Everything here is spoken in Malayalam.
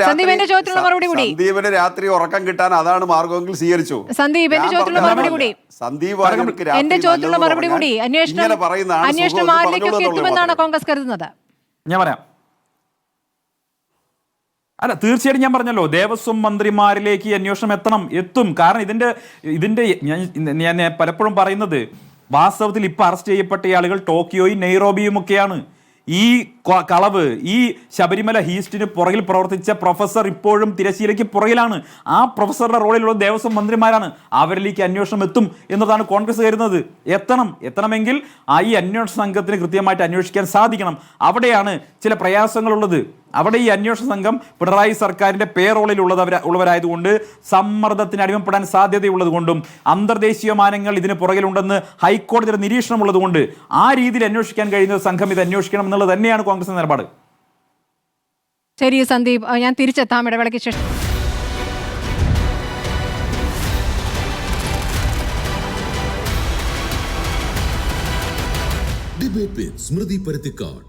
സന്ദീപിന്റെ ചോദ്യത്തിനുള്ള മറുപടി കൂടി. സന്ദീപിന് രാത്രി ഉറക്കം കിട്ടാൻ അതാണ് മാർഗമെങ്കിൽ സ്വീകരിച്ചു. സന്ദീപിന്റെ ചോദ്യത്തിനുള്ള മറുപടി കൂടി. സന്ദീപ് എന്റെ ചോദ്യത്തിനുള്ള മറുപടി കൂടി. അന്വേഷണം ആരിലേക്കൊക്കെ എത്തുമെന്നാണ് കോൺഗ്രസ് കരുതുന്നത്? ഞാൻ പറയാം. അല്ല, തീർച്ചയായിട്ടും ഞാൻ പറഞ്ഞല്ലോ, ദേവസ്വം മന്ത്രിമാരിലേക്ക് അന്വേഷണം എത്തും. കാരണം ഇതിന്റെ ഞാൻ പലപ്പോഴും പറയുന്നത്, വാസ്തവത്തിൽ ഇപ്പൊ അറസ്റ്റ് ചെയ്യപ്പെട്ട ആളുകൾ ടോക്കിയോയും നെയ്റോബിയും ഒക്കെയാണ്. ഈ കളവ്, ഈ ശബരിമല ഹീസ്റ്റിന് പുറകിൽ പ്രവർത്തിച്ച പ്രൊഫസർ ഇപ്പോഴും തിരശ്ശീലയ്ക്ക് പുറകിലാണ്. ആ പ്രൊഫസറുടെ റോളിലുള്ള ദേവസ്വം മന്ത്രിമാരാണ്. അവരിലേക്ക് അന്വേഷണം എത്തും എന്നതാണ് കോൺഗ്രസ് കരുതുന്നത്. എത്തണമെങ്കിൽ ഈ അന്വേഷണ സംഘത്തിന് കൃത്യമായിട്ട് അന്വേഷിക്കാൻ സാധിക്കണം. അവിടെയാണ് ചില പ്രയാസങ്ങളുള്ളത്. അവിടെ ഈ അന്വേഷണ സംഘം പിണറായി സർക്കാരിന്റെ പേറോളിൽ ഉള്ളവരായതുകൊണ്ട് സമ്മർദ്ദത്തിന് അടിമപ്പെടാൻ സാധ്യതയുള്ളത് കൊണ്ടും അന്തർദേശീയ മാനങ്ങൾ ഇതിന് പുറകിലുണ്ടെന്ന് ഹൈക്കോടതിയുടെ നിരീക്ഷണം ഉള്ളതുകൊണ്ട് ആ രീതിയിൽ അന്വേഷിക്കാൻ കഴിയുന്ന സംഘം ഇത് അന്വേഷിക്കണം എന്നുള്ളത് തന്നെയാണ് കോൺഗ്രസ് നിലപാട്. ശരി സന്ദീപ്, ഞാൻ തിരിച്ചെത്താം ഇടവേളയ്ക്ക് ശേഷം. ഡിബേറ്റ് വിത്ത് സ്മൃതി പരുത്തിക്കാട്.